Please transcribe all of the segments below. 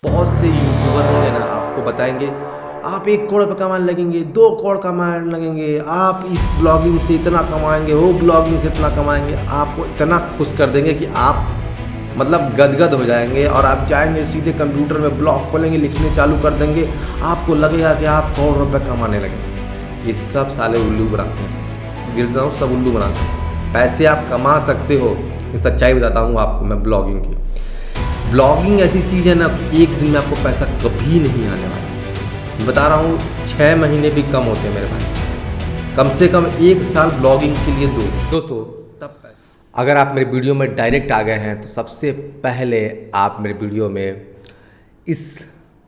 बहुत से यूट्यूबर होंगे ना, आपको बताएंगे आप 1 करोड़ रुपये कमाने लगेंगे, 2 करोड़ कमाने लगेंगे, आप इस ब्लॉगिंग से इतना कमाएंगे, वो ब्लॉगिंग से इतना कमाएंगे। आपको इतना खुश कर देंगे कि आप मतलब गदगद हो जाएंगे और आप जाएंगे सीधे कंप्यूटर में ब्लॉग खोलेंगे, लिखने चालू कर देंगे, आपको लगेगा कि आप करोड़ रुपये कमाने लगेंगे। ये सब साले उल्लू बनाते हैं, गिरता हूँ, सब उल्लू बनाते हैं। पैसे आप कमा सकते हो, ये सच्चाई बताता हूँ आपको मैं ब्लॉगिंग की। ब्लॉगिंग ऐसी चीज़ है ना कि एक दिन में आपको पैसा कभी नहीं आने वाला। बता रहा हूँ 6 महीने भी कम होते हैं मेरे भाई, कम से कम 1 साल ब्लॉगिंग के लिए दो दोस्तों। तब अगर आप मेरे वीडियो में डायरेक्ट आ गए हैं तो सबसे पहले आप मेरे वीडियो में इस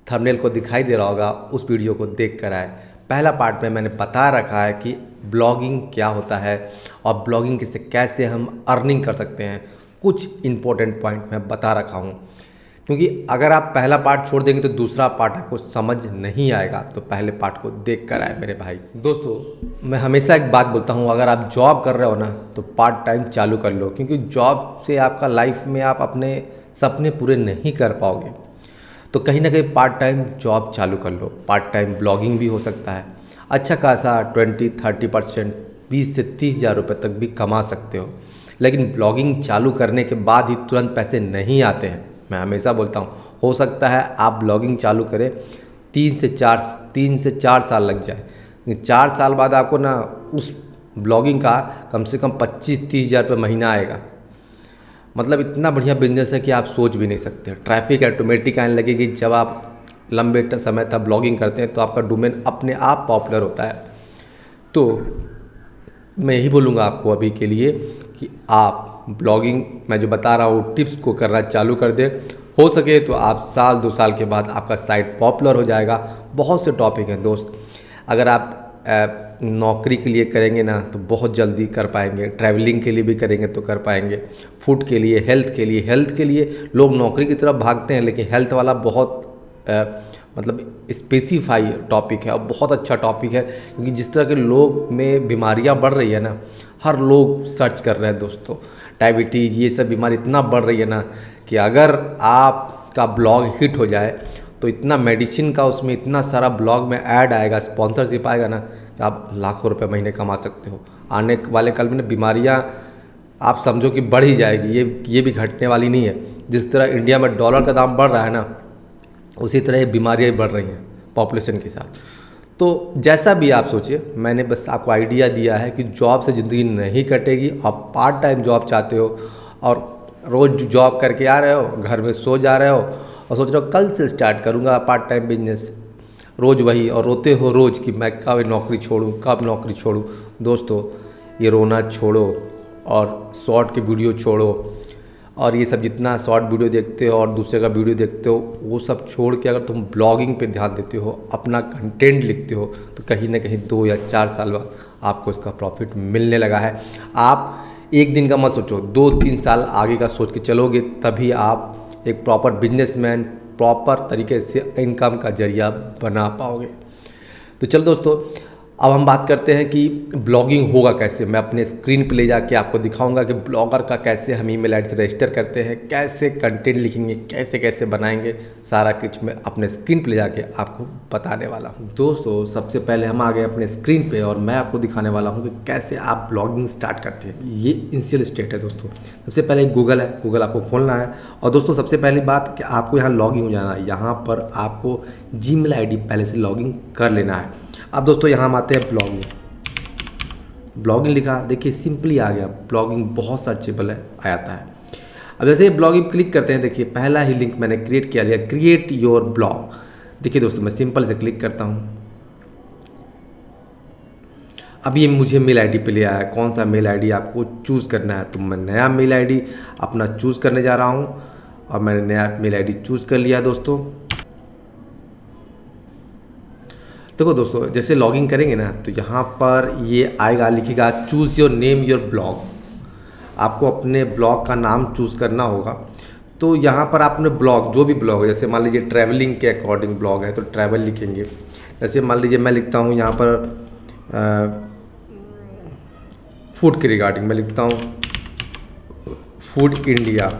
थंबनेल को दिखाई दे रहा होगा, उस वीडियो को देख कर आए। पहला पार्ट में मैंने बता रखा है कि ब्लॉगिंग क्या होता है और ब्लॉगिंग से कैसे हम अर्निंग कर सकते हैं। कुछ इंपॉर्टेंट पॉइंट मैं बता रखा हूँ, क्योंकि अगर आप पहला पार्ट छोड़ देंगे तो दूसरा पार्ट आपको समझ नहीं आएगा। तो पहले पार्ट को देख कर आए मेरे भाई। दोस्तों मैं हमेशा एक बात बोलता हूँ, अगर आप जॉब कर रहे हो ना तो पार्ट टाइम चालू कर लो, क्योंकि जॉब से आपका लाइफ में आप अपने सपने पूरे नहीं कर पाओगे। तो कहीं ना कहीं पार्ट टाइम जॉब चालू कर लो। पार्ट टाइम ब्लॉगिंग भी हो सकता है, अच्छा खासा 20-30%, 20 से 30 हज़ार रुपये तक भी कमा सकते हो। लेकिन ब्लॉगिंग चालू करने के बाद ही तुरंत पैसे नहीं आते हैं। मैं हमेशा बोलता हूँ, हो सकता है आप ब्लॉगिंग चालू करें 3 से 4 साल लग जाए। 4 साल बाद आपको ना उस ब्लॉगिंग का कम से कम 25-30 हज़ार रुपये महीना आएगा। मतलब इतना बढ़िया बिजनेस है कि आप सोच भी नहीं सकते। ट्रैफिक ऑटोमेटिक आने लगेगी। जब आप लंबे समय तक ब्लॉगिंग करते हैं तो आपका डोमेन अपने आप पॉपुलर होता है। तो मैं यही बोलूँगा आपको अभी के लिए कि आप ब्लॉगिंग मैं जो बता रहा हूँ टिप्स को करना चालू कर दें। हो सके तो आप 1-2 साल के बाद आपका साइट पॉपुलर हो जाएगा। बहुत से टॉपिक हैं दोस्त, अगर आप नौकरी के लिए करेंगे ना तो बहुत जल्दी कर पाएंगे, ट्रैवलिंग के लिए भी करेंगे तो कर पाएंगे, फूड के लिए, हेल्थ के लिए लोग नौकरी की तरफ भागते हैं, लेकिन हेल्थ वाला बहुत मतलब स्पेसिफाई टॉपिक है और बहुत अच्छा टॉपिक है, क्योंकि जिस तरह के लोग में बीमारियां बढ़ रही है ना, हर लोग सर्च कर रहे हैं दोस्तों। डायबिटीज़ ये सब बीमारी इतना बढ़ रही है ना कि अगर आपका ब्लॉग हिट हो जाए तो इतना मेडिसिन का उसमें इतना सारा ब्लॉग में ऐड आएगा, स्पॉन्सरशिप आएगा ना कि आप लाखों रुपए महीने कमा सकते हो। आने वाले कल में बीमारियाँ आप समझो कि बढ़ ही जाएगी, ये भी घटने वाली नहीं है। जिस तरह इंडिया में डॉलर का दाम बढ़ रहा है ना, उसी तरह ये बीमारियाँ बढ़ रही हैं पॉपुलेशन के साथ। तो जैसा भी आप सोचिए, मैंने बस आपको आइडिया दिया है कि जॉब से ज़िंदगी नहीं कटेगी। आप पार्ट टाइम जॉब चाहते हो और रोज़ जॉब करके आ रहे हो, घर में सो जा रहे हो और सोच रहे हो कल से स्टार्ट करूँगा पार्ट टाइम बिजनेस, रोज़ वही, और रोते हो रोज़ कि मैं कब नौकरी छोड़ूँ, कब नौकरी छोड़ूँ। दोस्तों ये रोना छोड़ो और शॉर्ट के वीडियो छोड़ो, और ये सब जितना शॉर्ट वीडियो देखते हो और दूसरे का वीडियो देखते हो वो सब छोड़ के अगर तुम ब्लॉगिंग पे ध्यान देते हो, अपना कंटेंट लिखते हो, तो कहीं ना कहीं 2 या 4 साल बाद आपको इसका प्रॉफिट मिलने लगा है। आप एक दिन का मत सोचो, 2-3 साल आगे का सोच के चलोगे, तभी आप एक प्रॉपर बिजनेसमैन, प्रॉपर तरीके से इनकम का जरिया बना पाओगे। तो चल दोस्तों, अब हम बात करते हैं कि ब्लॉगिंग होगा कैसे। मैं अपने स्क्रीन पे ले जाके आपको दिखाऊंगा कि ब्लॉगर का कैसे हम ईमेल आईडी से रजिस्टर करते हैं, कैसे कंटेंट लिखेंगे, कैसे कैसे बनाएंगे, सारा कुछ मैं अपने स्क्रीन पे ले जाके आपको बताने वाला हूं। दोस्तों सबसे पहले हम आ गए अपने स्क्रीन पे और मैं आपको दिखाने वाला हूँ कि कैसे आप ब्लॉगिंग स्टार्ट करते हैं। ये इनिशियल स्टेट है दोस्तों। सबसे पहले गूगल है, गूगल आपको खोलना है। और दोस्तों सबसे पहली बात कि आपको यहाँ लॉगिन हो जाना है। यहाँ पर आपको जीमेल आईडी पहले से लॉगिन कर लेना है। अब दोस्तों यहाँ हम आते हैं ब्लॉगिंग लिखा, देखिए सिंपली आ गया। ब्लॉगिंग बहुत सर्चेबल है, आ जाता है। अब जैसे ब्लॉगिंग क्लिक करते हैं, देखिए पहला ही लिंक मैंने क्रिएट किया लिया, क्रिएट योर ब्लॉग। देखिए दोस्तों मैं सिंपल से क्लिक करता हूँ। अब ये मुझे मेल आईडी पे ले आया। कौन सा मेल आईडी आपको चूज़ करना है, तो मैं नया मेल आईडी अपना चूज़ करने जा रहा हूँ और मैंने नया मेल आईडी चूज़ कर लिया दोस्तों। देखो दोस्तों जैसे लॉगिन करेंगे ना तो यहाँ पर ये आएगा, लिखेगा choose your name your blog. आपको अपने ब्लॉग का नाम चूज़ करना होगा। तो यहाँ पर आपने ब्लॉग, जो भी ब्लॉग है, जैसे मान लीजिए ट्रैवलिंग के अकॉर्डिंग ब्लॉग है तो ट्रैवल लिखेंगे। जैसे मान लीजिए मैं लिखता हूँ यहाँ पर फूड के रिगार्डिंग मैं लिखता हूँ फूड इंडिया,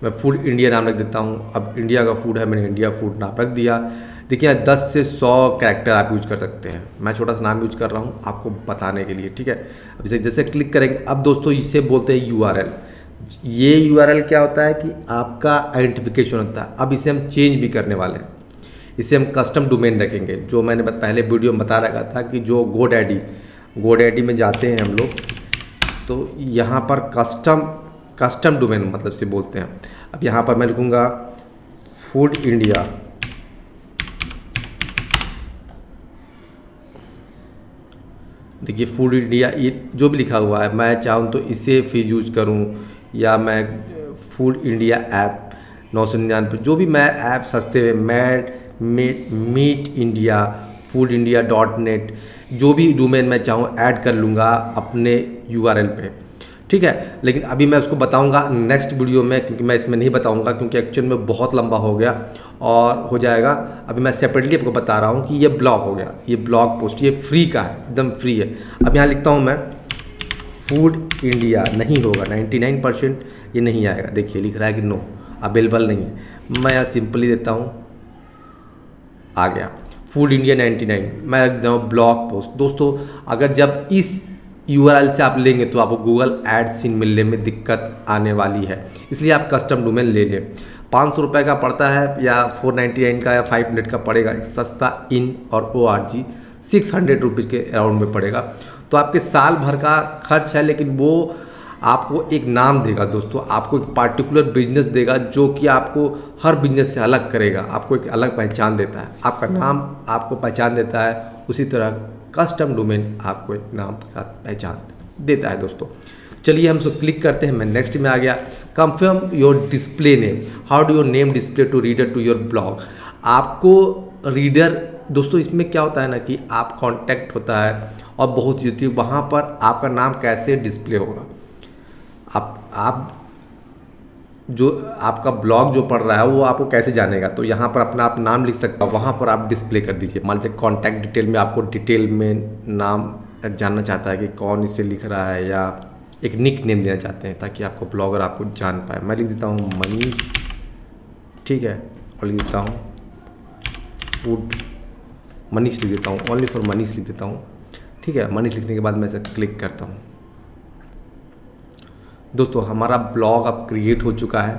मैं फूड इंडिया नाम रख देता हूँ। अब इंडिया का फूड है, मैंने इंडिया फूड नाम रख दिया। देखिए 10 से 100 कैरेक्टर आप यूज कर सकते हैं। मैं छोटा सा नाम यूज कर रहा हूँ आपको बताने के लिए, ठीक है। अब जैसे क्लिक करेंगे, अब दोस्तों इसे बोलते हैं URL। ये URL क्या होता है कि आपका आइडेंटिफिकेशन होता है। अब इसे हम चेंज भी करने वाले हैं, इसे हम कस्टम डोमेन रखेंगे। जो मैंने पहले वीडियो में बता रखा था कि जो GoDaddy में जाते हैं हम लोग, तो यहाँ पर कस्टम डोमेन मतलब से बोलते हैं। अब यहाँ पर मैं लिखूँगा फूड इंडिया, देखिए फूड इंडिया, ये जो भी लिखा हुआ है मैं चाहूँ तो इसे फिर यूज करूँ, या मैं फूड इंडिया ऐप 999 जो भी मैं ऐप सस्ते में meat India, food India .net जो भी डोमेन मैं चाहूँ ऐड कर लूँगा अपने URL पे, ठीक है। लेकिन अभी मैं उसको बताऊंगा नेक्स्ट वीडियो में, क्योंकि मैं इसमें नहीं बताऊंगा क्योंकि एक्चुअल में बहुत लंबा हो गया और हो जाएगा। अभी मैं सेपरेटली आपको बता रहा हूँ कि ये ब्लॉग हो गया, ये ब्लॉग पोस्ट, ये फ्री का है, एकदम फ्री है। अब यहाँ लिखता हूँ मैं फूड इंडिया, नहीं होगा 99% ये नहीं आएगा। देखिए लिख रहा है कि नो अवेलेबल नहीं है। मैं यहाँ सिंपली देता हूँ, आ गया फूड इंडिया 99। मैं रख देता हूँ ब्लॉग पोस्ट। दोस्तों अगर जब इस URL से आप लेंगे तो आपको गूगल एडसिन मिलने में दिक्कत आने वाली है, इसलिए आप कस्टम डोमेन ले लें। 500 रुपये का पड़ता है या 499 का या 500 का पड़ेगा, एक सस्ता इन और ORG 600 रुपीज़ के अराउंड में पड़ेगा। तो आपके साल भर का खर्च है, लेकिन वो आपको एक नाम देगा दोस्तों, आपको एक पार्टिकुलर बिजनेस देगा जो कि आपको हर बिजनेस से अलग करेगा, आपको एक अलग पहचान देता है। आपका नाम आपको पहचान देता है, उसी तरह कस्टम डोमेन आपको एक नाम के साथ पहचान देता है दोस्तों। चलिए हम उसको क्लिक करते हैं। मैं नेक्स्ट में आ गया। Confirm your display name, how do your name display to reader to your blog. आपको रीडर दोस्तों इसमें क्या होता है ना कि आप कांटेक्ट होता है और बहुत चीज़ होती है, वहाँ पर आपका नाम कैसे डिस्प्ले होगा। आप जो आपका ब्लॉग जो पढ़ रहा है वो आपको कैसे जानेगा, तो यहाँ पर अपना आप नाम लिख सकते हो, वहाँ पर आप डिस्प्ले कर दीजिए। मान लीजिए कॉन्टैक्ट डिटेल में आपको डिटेल में नाम जानना चाहता है कि कौन इसे लिख रहा है, या एक निक नेम देना चाहते हैं ताकि आपको ब्लॉगर आपको जान पाए। मैं लिख देता हूँ मनीष, ठीक है, और लिख देता हूँ फूड मनीष लिख देता हूँ, ओनली फॉर मनीष लिख देता हूँ, ठीक है। मनीष लिखने के बाद मैं इसे क्लिक करता हूँ। दोस्तों हमारा ब्लॉग अब क्रिएट हो चुका है।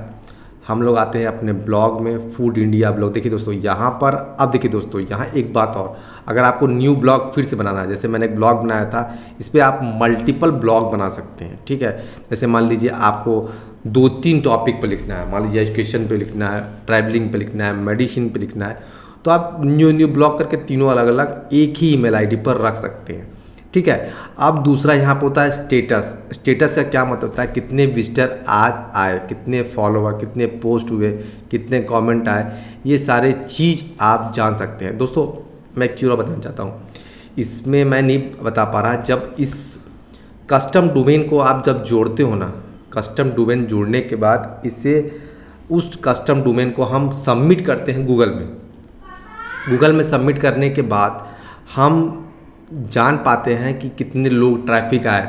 हम लोग आते हैं अपने ब्लॉग में, फूड इंडिया ब्लॉग। देखिए दोस्तों यहाँ पर, अब देखिए दोस्तों यहाँ एक बात और, अगर आपको न्यू ब्लॉग फिर से बनाना है, जैसे मैंने एक ब्लॉग बनाया था, इस पर आप मल्टीपल ब्लॉग बना सकते हैं, ठीक है। जैसे मान लीजिए आपको 2-3 टॉपिक पर लिखना है, मान लीजिए एजुकेशन पे लिखना है, ट्रैवलिंग पे लिखना है, मेडिसिन पे लिखना है, तो आप न्यू ब्लॉग करके तीनों अलग अलग एक ही ईमेल आईडी पर रख सकते हैं, ठीक है। अब दूसरा यहाँ पर होता है स्टेटस। स्टेटस का क्या मतलब होता है, कितने विजिटर आज आए, कितने फॉलोवर, कितने पोस्ट हुए, कितने कमेंट आए, ये सारे चीज़ आप जान सकते हैं। दोस्तों मैं एक चीज़ बताना चाहता हूँ, इसमें मैं नहीं बता पा रहा। जब इस कस्टम डोमेन को आप जब जोड़ते हो ना, कस्टम डोमेन जोड़ने के बाद इसे, उस कस्टम डोमेन को हम सबमिट करते हैं गूगल में। गूगल में सबमिट करने के बाद हम जान पाते हैं कि कितने लोग ट्रैफिक आए,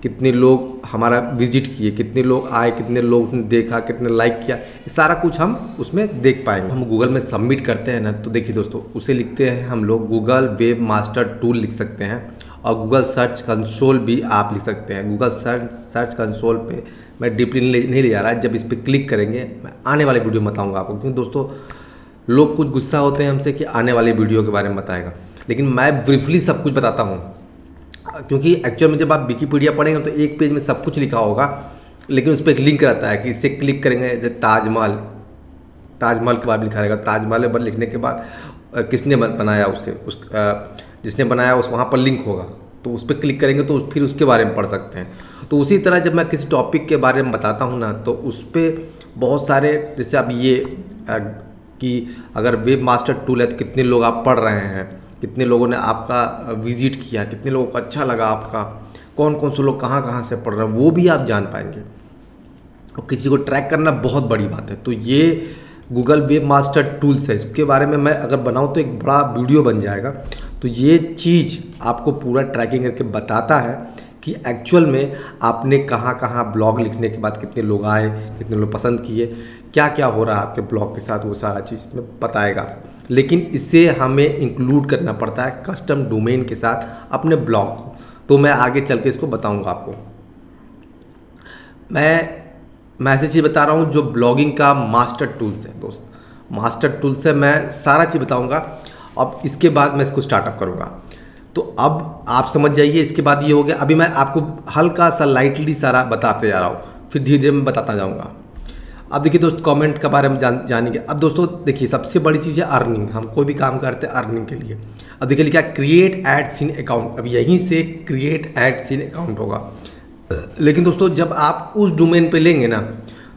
कितने लोग हमारा विजिट किए, कितने लोग आए, कितने लोग ने देखा, कितने लाइक किया, ये सारा कुछ हम उसमें देख पाएंगे। हम गूगल में सबमिट करते हैं ना, तो देखिए दोस्तों उसे लिखते हैं हम लोग गूगल वेब मास्टर टूल लिख सकते हैं, और गूगल सर्च कंसोल भी आप लिख सकते हैं। गूगल सर्च कंसोल पे मैं डीपली नहीं ले जा रहा है। जब इस पर क्लिक करेंगे, मैं आने वाले वीडियो में बताऊँगा आपको, क्योंकि दोस्तों लोग कुछ गुस्सा होते हैं हमसे कि आने वाले वीडियो के बारे में बताएगा, लेकिन मैं ब्रीफली सब कुछ बताता हूँ, क्योंकि एक्चुअल में जब आप विकिपीडिया पढ़ेंगे तो एक पेज में सब कुछ लिखा होगा, लेकिन उस पर एक लिंक रहता है कि इससे क्लिक करेंगे, जैसे ताजमहल के बाद लिखा रहेगा, ताजमहल पर लिखने के बाद किसने बनाया, जिसने बनाया उस वहाँ पर लिंक होगा, तो उस पर क्लिक करेंगे तो फिर उसके बारे में पढ़ सकते हैं। तो उसी तरह जब मैं किसी टॉपिक के बारे में बताता हूँ ना, तो उस पर बहुत सारे, जैसे अब ये कि अगर वेब मास्टर टूल है तो कितने लोग आप पढ़ रहे हैं, कितने लोगों ने आपका विजिट किया, कितने लोगों को अच्छा लगा आपका, कौन कौन से लोग कहाँ से पढ़ रहे हैं, वो भी आप जान पाएंगे। और किसी को ट्रैक करना बहुत बड़ी बात है। तो ये गूगल वेब मास्टर टूल्स है, इसके बारे में मैं अगर बनाऊँ तो एक बड़ा वीडियो बन जाएगा। तो ये चीज़ आपको पूरा ट्रैकिंग करके बताता है कि एक्चुअल में आपने कहाँ कहाँ ब्लॉग लिखने के बाद कितने लोग आए, कितने लोग पसंद किए, क्या क्या हो रहा है आपके ब्लॉग के साथ, वो सारा चीज़ में बताएगा। लेकिन इसे हमें इंक्लूड करना पड़ता है कस्टम डोमेन के साथ अपने ब्लॉग को। तो मैं आगे चल के इसको बताऊँगा आपको। मैं ऐसी चीज़ बता रहा हूँ जो ब्लॉगिंग का मास्टर टूल्स है दोस्त, मास्टर टूल्स है। मैं सारा चीज़ बताऊँगा। अब इसके बाद मैं इसको स्टार्टअप करूँगा। तो अब आप समझ जाइए, इसके बाद ये हो गया। अभी मैं आपको हल्का सा लाइटली सारा बताते जा रहा हूँ, फिर धीरे धीरे मैं बताता जाऊँगा। अब देखिए दोस्त, कमेंट के बारे में जानेंगे। अब दोस्तों देखिए, सबसे बड़ी चीज़ है अर्निंग। हम कोई भी काम करते हैं अर्निंग के लिए। अब देखिए लिखा क्रिएट एडसीन अकाउंट। अब यहीं से क्रिएट एडसीन अकाउंट होगा। लेकिन दोस्तों जब आप उस डोमेन पे लेंगे ना,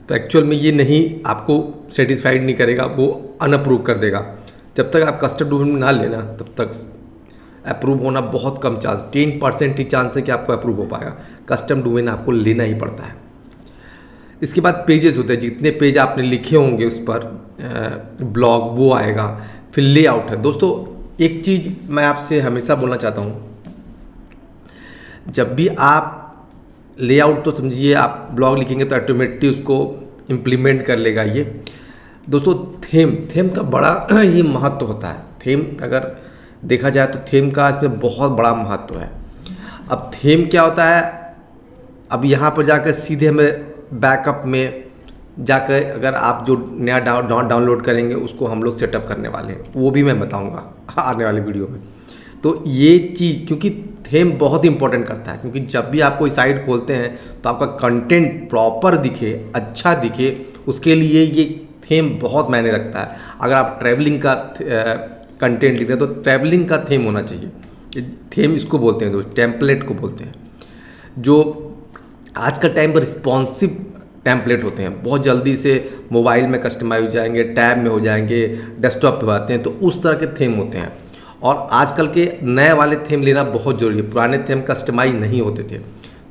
तो एक्चुअल में ये नहीं, आपको सेटिस्फाइड नहीं करेगा, वो अनअप्रूव कर देगा। जब तक आप कस्टम डोमेन ना लेना तब तक अप्रूव होना बहुत कम चांस, 10% ही चांस है कि आपको अप्रूव हो पाएगा। कस्टम डोमेन आपको लेना ही पड़ता है। इसके बाद पेजेस होते हैं, जितने पेज आपने लिखे होंगे उस पर ब्लॉग वो आएगा। फिर लेआउट है दोस्तों। एक चीज़ मैं आपसे हमेशा बोलना चाहता हूँ, जब भी आप लेआउट, तो समझिए आप ब्लॉग लिखेंगे तो ऑटोमेटिक उसको इम्प्लीमेंट कर लेगा ये दोस्तों। थीम का बड़ा ही महत्व होता है। थीम अगर देखा जाए तो थीम का इसमें बहुत बड़ा महत्व है। अब थीम क्या होता है, अब यहाँ पर जाकर सीधे हमें बैकअप में जाकर अगर आप जो नया डाउनलोड करेंगे उसको हम लोग सेटअप करने वाले हैं, वो भी मैं बताऊँगा आने वाले वीडियो में। तो ये चीज़, क्योंकि थीम बहुत इंपॉर्टेंट करता है, क्योंकि जब भी आप कोई साइट खोलते हैं तो आपका कंटेंट प्रॉपर दिखे, अच्छा दिखे, उसके लिए ये थीम बहुत मायने रखता है। अगर आप ट्रैवलिंग का कंटेंट लिखते हैं तो ट्रैवलिंग का थीम होना चाहिए। थीम इसको बोलते हैं दोस्त, टेम्पलेट को बोलते हैं, जो आज का टाइम पर रिस्पॉन्सिव टेम्पलेट होते हैं। बहुत जल्दी से मोबाइल में कस्टमाइज हो जाएंगे, टैब में हो जाएंगे, डेस्कटॉप पे आते हैं, तो उस तरह के थीम होते हैं। और आजकल के नए वाले थीम लेना बहुत ज़रूरी है। पुराने थीम कस्टमाइज नहीं होते थे।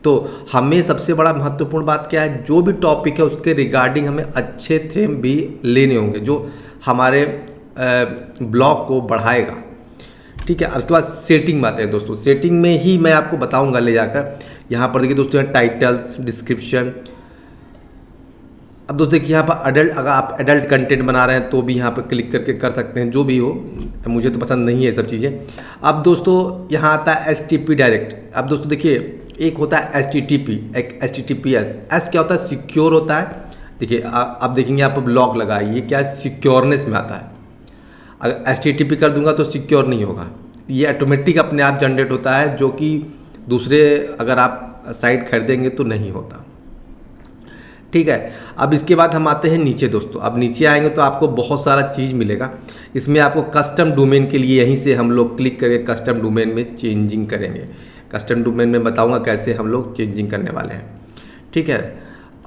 तो हमें सबसे बड़ा महत्वपूर्ण बात क्या है, जो भी टॉपिक है उसके रिगार्डिंग हमें अच्छे थीम भी लेने होंगे जो हमारे ब्लॉग को बढ़ाएगा। ठीक है। अब उसके बाद सेटिंग में आते हैं दोस्तों। सेटिंग में ही मैं आपको बताऊंगा ले जाकर। यहाँ पर देखिए दोस्तों, टाइटल्स, डिस्क्रिप्शन। अब दोस्तों देखिए यहाँ पर अडल्ट, अगर आप एडल्ट कंटेंट बना रहे हैं तो भी यहाँ पर क्लिक करके कर सकते हैं, जो भी हो। मुझे तो पसंद नहीं है सब चीज़ें। अब दोस्तों यहाँ आता है HTTP डायरेक्ट। अब दोस्तों देखिए, एक होता है HTTP, एक HTTPS। एस क्या होता है, सिक्योर होता है। देखिए आप देखेंगे यहाँ पर ब्लॉक लगा है, ये क्या है, सिक्योरनेस में आता है। अगर HTTP कर दूंगा तो सिक्योर नहीं होगा। ये ऑटोमेटिक अपने आप जनरेट होता है, जो कि दूसरे अगर आप साइट खरीदेंगे तो नहीं होता। ठीक है। अब इसके बाद हम आते हैं नीचे दोस्तों। अब नीचे आएंगे तो आपको बहुत सारा चीज़ मिलेगा। इसमें आपको कस्टम डोमेन के लिए यहीं से हम लोग क्लिक करके कस्टम डोमेन में चेंजिंग करेंगे। कस्टम डोमेन में बताऊंगा कैसे हम लोग चेंजिंग करने वाले हैं। ठीक है।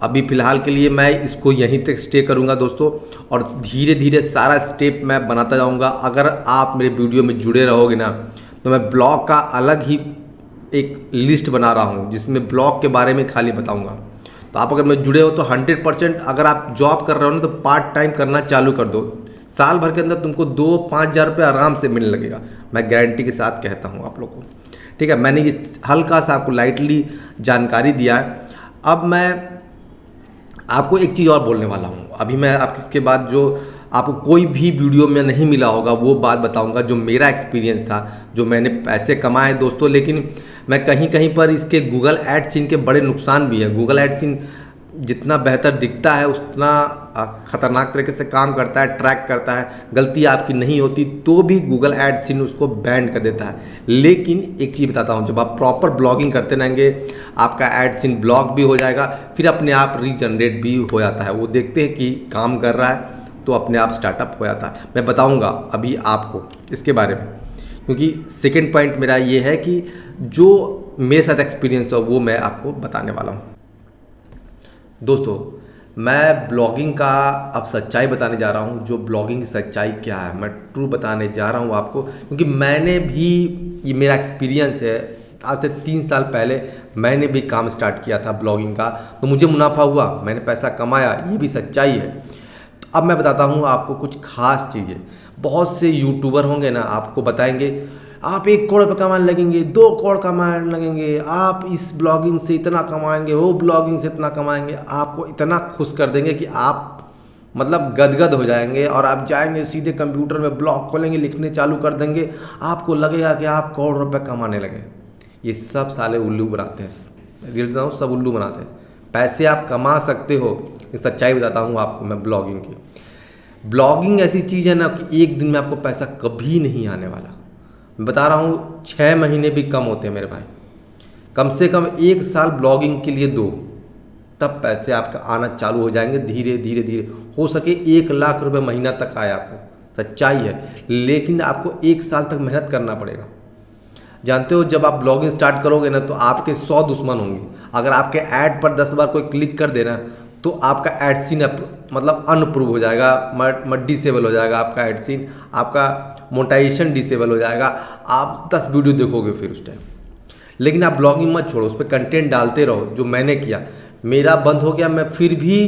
अभी फ़िलहाल के लिए मैं इसको यहीं तक स्टे करूंगा दोस्तों, और धीरे धीरे सारा स्टेप मैं बनाता जाऊंगा। अगर आप मेरे वीडियो में जुड़े रहोगे ना, तो मैं ब्लॉग का अलग ही एक लिस्ट बना रहा हूँ जिसमें ब्लॉग के बारे में खाली बताऊँगा। तो आप अगर मैं जुड़े हो तो 100%, अगर आप जॉब कर रहे हो ना तो पार्ट टाइम करना चालू कर दो। साल भर के अंदर तुमको 2-5 हज़ार रुपये आराम से मिलने लगेगा। मैं गारंटी के साथ कहता हूँ आप लोग को। ठीक है। मैंने ये हल्का सा आपको लाइटली जानकारी दिया है। अब मैं आपको एक चीज़ और बोलने वाला हूँ। अभी मैं आप इसके बाद जो आपको कोई भी वीडियो में नहीं मिला होगा वो बात बताऊंगा, जो मेरा एक्सपीरियंस था, जो मैंने पैसे कमाए दोस्तों। लेकिन मैं कहीं कहीं पर इसके गूगल एडसीन के बड़े नुकसान भी हैं। गूगल एडसीन जितना बेहतर दिखता है उतना ख़तरनाक तरीके से काम करता है, ट्रैक करता है। गलती आपकी नहीं होती तो भी गूगल एडसीन उसको बैन कर देता है। लेकिन एक चीज़ बताता हूँ, जब आप प्रॉपर ब्लॉगिंग करते रहेंगे आपका एडसीन ब्लॉक भी हो जाएगा, फिर अपने आप रीजनरेट भी हो जाता है। वो देखते हैं कि काम कर रहा है तो अपने आप स्टार्टअप हो जाता है। मैं बताऊंगा अभी आपको इसके बारे में, क्योंकि सेकंड पॉइंट मेरा ये है कि जो मेरे साथ एक्सपीरियंस हो वो मैं आपको बताने वाला हूँ। दोस्तों मैं ब्लॉगिंग का अब सच्चाई बताने जा रहा हूँ। जो ब्लॉगिंग की सच्चाई क्या है मैं ट्रू बताने जा रहा हूँ आपको, क्योंकि मैंने भी, ये मेरा एक्सपीरियंस है। आज से 3 साल पहले मैंने भी काम स्टार्ट किया था ब्लॉगिंग का, तो मुझे मुनाफा हुआ, मैंने पैसा कमाया, ये भी सच्चाई है। अब मैं बताता हूँ आपको कुछ खास चीज़ें। बहुत से यूट्यूबर होंगे ना, आपको बताएंगे आप 1 करोड़ रुपये कमाने लगेंगे, 2 करोड़ कमाने लगेंगे, आप इस ब्लॉगिंग से इतना कमाएंगे, वो ब्लॉगिंग से इतना कमाएंगे। आपको इतना खुश कर देंगे कि आप मतलब गदगद हो जाएंगे और आप जाएंगे सीधे कंप्यूटर में ब्लॉग खोलेंगे, लिखने चालू कर देंगे, आपको लगेगा कि आप करोड़ रुपये कमाने लगे। ये सब साले उल्लू बनाते हैं सर, रियल बताऊँ, सब उल्लू बनाते हैं। पैसे आप कमा सकते हो, ये सच्चाई बताता हूँ आपको मैं ब्लॉगिंग की। ब्लॉगिंग ऐसी चीज़ है ना कि एक दिन में आपको पैसा कभी नहीं आने वाला। मैं बता रहा हूँ 6 महीने भी कम होते हैं मेरे भाई, कम से कम 1 साल ब्लॉगिंग के लिए दो, तब पैसे आपका आना चालू हो जाएंगे धीरे धीरे धीरे। हो सके 1 लाख रुपए महीना तक आए आपको, सच्चाई है, लेकिन आपको 1 साल तक मेहनत करना पड़ेगा। जानते हो जब आप ब्लॉगिंग स्टार्ट करोगे ना तो आपके 100 दुश्मन होंगे। अगर आपके ऐड पर 10 बार कोई क्लिक कर देना तो आपका ऐड सीन मतलब अनअप्रूव हो जाएगा, डिसेबल हो जाएगा आपका ऐड सीन, आपका मोनेटाइजेशन डिसेबल हो जाएगा, आप 10 वीडियो देखोगे फिर उस टाइम। लेकिन आप ब्लॉगिंग मत छोड़ो, उस पर कंटेंट डालते रहो। जो मैंने किया, मेरा बंद हो गया, मैं फिर भी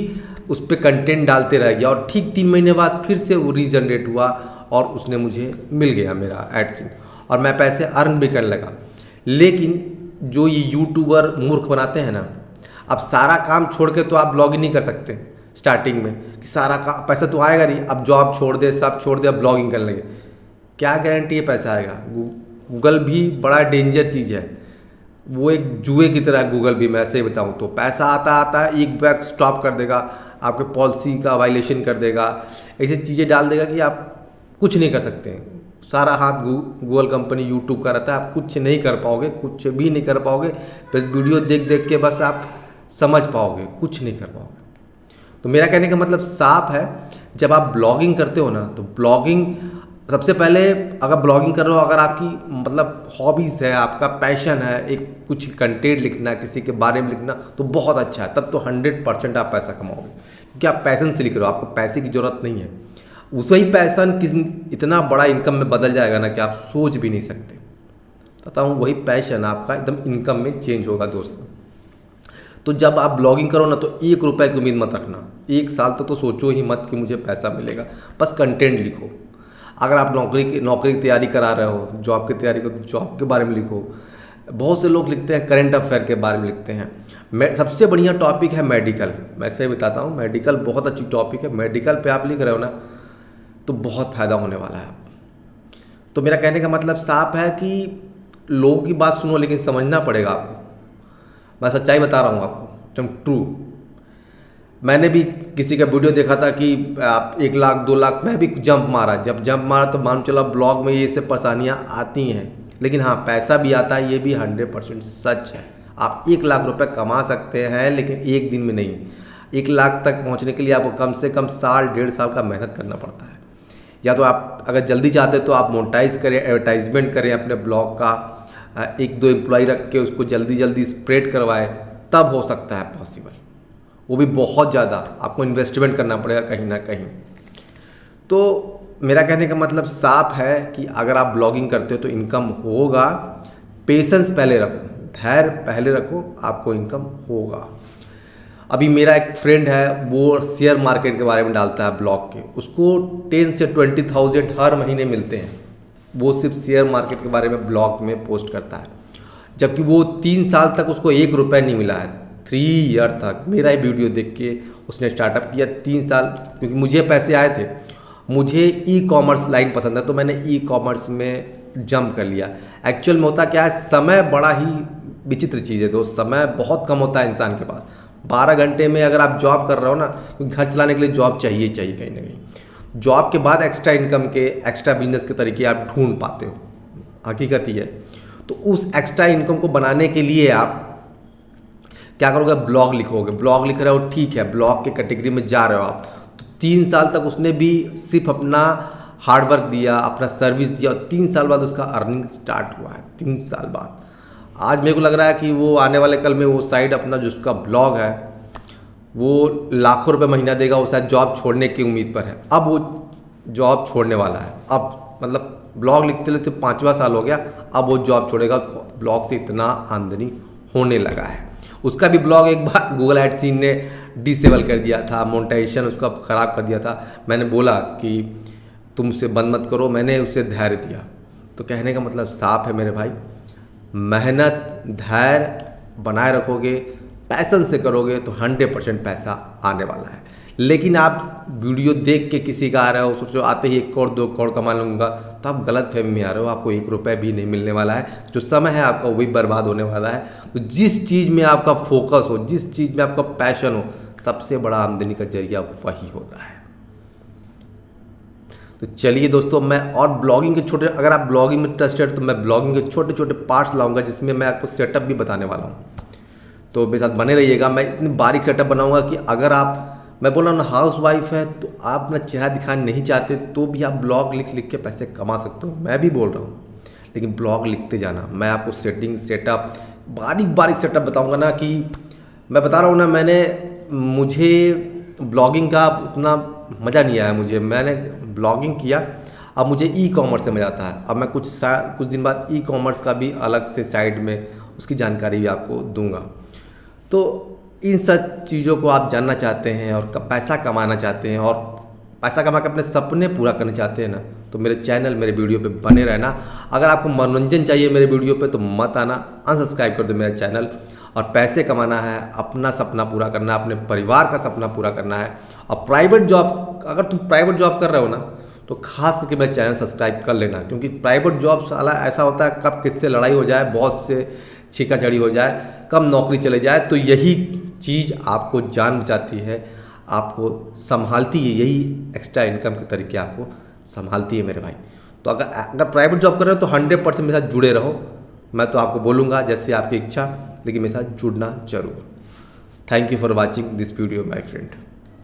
उस पर कंटेंट डालते रह गया और ठीक 3 महीने बाद फिर से वो रीजनरेट हुआ और उसने मुझे मिल गया मेरा ऐड सीन और मैं पैसे अर्न भी करने लगा। लेकिन जो ये यूट्यूबर मूर्ख बनाते हैं ना, अब सारा काम छोड़ के तो आप ब्लॉगिंग नहीं कर सकते स्टार्टिंग में कि सारा काम पैसा तो आएगा नहीं। अब जॉब छोड़ दे, सब छोड़ दे, अब ब्लॉगिंग करने लगे, क्या गारंटी है पैसा आएगा? गूगल भी बड़ा डेंजर चीज़ है, वो एक जुए की तरह है गूगल भी। मैं ऐसे ही बताऊँ तो पैसा आता आता एक बैग स्टॉप कर देगा, आपके पॉलिसी का वायलेशन कर देगा, ऐसी चीज़ें डाल देगा कि आप कुछ नहीं कर सकते हैं। सारा हाथ गूगल कंपनी यूट्यूब का रहता है, आप कुछ नहीं कर पाओगे, कुछ भी नहीं कर पाओगे। फिर वीडियो देख देख के बस आप समझ पाओगे, कुछ नहीं कर पाओगे। तो मेरा कहने का मतलब साफ है, जब आप ब्लॉगिंग करते हो ना तो ब्लॉगिंग सबसे पहले, अगर ब्लॉगिंग कर रहे हो, अगर आपकी मतलब हॉबीज़ है, आपका पैशन है, एक कुछ कंटेंट लिखना, किसी के बारे में लिखना, तो बहुत अच्छा है, तब तो 100% आप पैसा कमाओगे, क्योंकि आप पैशन से लिख रहे हो, आपको पैसे की ज़रूरत नहीं है। वही पैशन इतना बड़ा इनकम में बदल जाएगा ना कि आप सोच भी नहीं सकते। बताऊँ, वही पैशन आपका एकदम इनकम में चेंज होगा दोस्तों। तो जब आप ब्लॉगिंग करो ना तो 1 रुपये की उम्मीद मत रखना, 1 साल तक तो सोचो ही मत कि मुझे पैसा मिलेगा, बस कंटेंट लिखो। अगर आप नौकरी की तैयारी करा रहे हो, जॉब की तैयारी करो, जॉब के बारे में लिखो। बहुत से लोग लिखते हैं करंट अफेयर के बारे में लिखते हैं। सबसे बढ़िया टॉपिक है मेडिकल, मैं ऐसे ही बताता हूँ, मेडिकल बहुत अच्छी टॉपिक है। मेडिकल पे आप लिख रहे हो ना तो बहुत फ़ायदा होने वाला है आपको। तो मेरा कहने का मतलब साफ है कि लोगों की बात सुनो, लेकिन समझना पड़ेगा आपको। मैं सच्चाई बता रहा हूँ आपको, एकदम ट्रू। मैंने भी किसी का वीडियो देखा था कि आप 1 लाख 2 लाख, मैं भी जंप मारा। जब जंप मारा तो मान चलो ब्लॉग में ये सब परेशानियाँ आती हैं, लेकिन हाँ पैसा भी आता है, ये भी 100% सच है। आप 1 लाख रुपए कमा सकते हैं, लेकिन एक दिन में नहीं। 1 लाख तक पहुँचने के लिए आपको कम से कम साल 1.5 साल का मेहनत करना पड़ता है। या तो आप अगर जल्दी चाहते तो आप मोनेटाइज करें, एडवर्टाइजमेंट करें अपने ब्लॉग का, 1-2 एम्प्लॉय रख के उसको जल्दी जल्दी स्प्रेड करवाएं, तब हो सकता है पॉसिबल। वो भी बहुत ज़्यादा आपको इन्वेस्टमेंट करना पड़ेगा कहीं ना कहीं। तो मेरा कहने का मतलब साफ है कि अगर आप ब्लॉगिंग करते हो तो इनकम होगा। पेशेंस पहले रखो, धैर्य पहले रखो, आपको इनकम होगा। अभी मेरा एक फ्रेंड है, वो शेयर मार्केट के बारे में डालता है ब्लॉग के, उसको 10 से 20,000 हर महीने मिलते हैं। वो सिर्फ शेयर मार्केट के बारे में ब्लॉग में पोस्ट करता है, जबकि वो 3 साल तक उसको 1 रुपये नहीं मिला है। 3 ईयर तक मेरा ही वीडियो देख के उसने स्टार्टअप किया, 3 साल। क्योंकि मुझे पैसे आए थे, मुझे ई-कॉमर्स लाइन पसंद है, तो मैंने ई-कॉमर्स में जंप कर लिया। एक्चुअल में होता क्या है, समय बड़ा ही विचित्र चीज़ है दोस्त। समय बहुत कम होता है इंसान के पास। 12 घंटे में अगर आप जॉब कर रहे हो ना, क्योंकि घर चलाने के लिए जॉब चाहिए कहीं ना कहीं। जॉब के बाद एक्स्ट्रा इनकम के, एक्स्ट्रा बिजनेस के तरीके आप ढूंढ पाते हो, हकीकत ही है। तो उस एक्स्ट्रा इनकम को बनाने के लिए आप क्या करोगे, ब्लॉग लिखोगे। ब्लॉग लिख रहे हो, ठीक है, ब्लॉग के कैटेगरी में जा रहे हो आप, तो 3 साल तक उसने भी सिर्फ अपना हार्डवर्क दिया, अपना सर्विस दिया, और 3 साल बाद उसका अर्निंग स्टार्ट हुआ है। 3 साल बाद आज मेरे को लग रहा है कि वो आने वाले कल में वो साइड अपना जो उसका ब्लॉग है वो लाखों रुपए महीना देगा। वो शायद जॉब छोड़ने की उम्मीद पर है। अब वो जॉब छोड़ने वाला है, अब मतलब ब्लॉग लिखते लिखते 5वां साल हो गया, अब वो जॉब छोड़ेगा। ब्लॉग से इतना आमदनी होने लगा है। उसका भी ब्लॉग एक बार गूगल एडसीन ने डिसेबल कर दिया था, मोनेटाइजेशन उसका ख़राब कर दिया था। मैंने बोला कि तुम उसे बंद मत करो, मैंने उसे धैर्य दिया। तो कहने का मतलब साफ है मेरे भाई, मेहनत धैर्य बनाए रखोगे, पैशन से करोगे तो 100% पैसा आने वाला है। लेकिन आप वीडियो देख के किसी का आ रहे हो, सोच रहे हो आते ही 1 करोड़ 2 करोड़ कमा लूँगा, तो आप गलत फहमी में आ रहे हो। आपको 1 रुपये भी नहीं मिलने वाला है, जो समय है आपका वही बर्बाद होने वाला है। तो जिस चीज़ में आपका फोकस हो, जिस चीज़ में आपका पैशन हो, सबसे बड़ा आमदनी का जरिया वही होता है। तो चलिए दोस्तों, मैं और ब्लॉगिंग के छोटे, अगर आप ब्लॉगिंग में इंटरेस्टेड तो मैं ब्लॉगिंग के छोटे छोटे पार्ट्स लाऊंगा जिसमें मैं आपको सेटअप भी बताने वाला हूँ। तो मेरे साथ बने रहिएगा। मैं इतनी बारीक सेटअप बनाऊंगा कि अगर आप, मैं बोल रहा हूँ ना, हाउस वाइफ है तो आप अपना चेहरा दिखाना नहीं चाहते तो भी आप ब्लॉग लिख लिख के पैसे कमा सकते हो। मैं भी बोल रहा हूँ, लेकिन ब्लॉग लिखते जाना। मैं आपको सेटिंग सेटअप बारीक बारीक सेटअप बताऊँगा ना, कि मैं बता रहा हूँ ना, मुझे ब्लॉगिंग का उतना मज़ा नहीं आया। मैंने ब्लॉगिंग किया, अब मुझे ई कॉमर्स से मज़ा आता है। अब मैं कुछ दिन बाद ई कॉमर्स का भी अलग से साइड में उसकी जानकारी भी आपको दूंगा। तो इन सब चीज़ों को आप जानना चाहते हैं और पैसा कमाना चाहते हैं और पैसा कमा के अपने सपने पूरा करना चाहते हैं ना, तो मेरे चैनल, मेरे वीडियो पे बने रहना। अगर आपको मनोरंजन चाहिए मेरे वीडियो पे तो मत आना, अनसब्सक्राइब कर दो मेरा चैनल। और पैसे कमाना है, अपना सपना पूरा करना है, अपने परिवार का सपना पूरा करना है। और प्राइवेट जॉब, अगर तुम प्राइवेट जॉब कर रहे हो ना, तो खास करके मेरा चैनल सब्सक्राइब कर लेना, क्योंकि प्राइवेट जॉब साला ऐसा होता है, कब किससे लड़ाई हो जाए, बॉस से छीका-झड़ी हो जाए, कब नौकरी चले जाए। तो यही चीज़ आपको जान बचाती है, आपको संभालती है, यही एक्स्ट्रा इनकम के तरीके आपको संभालती है मेरे भाई। तो अगर प्राइवेट जॉब कर रहे हो तो 100% मेरे साथ जुड़े रहो। मैं तो आपको बोलूँगा जैसे आपकी इच्छा, लेकिन मेरे साथ जुड़ना जरूर। Thank you for watching this video my friend.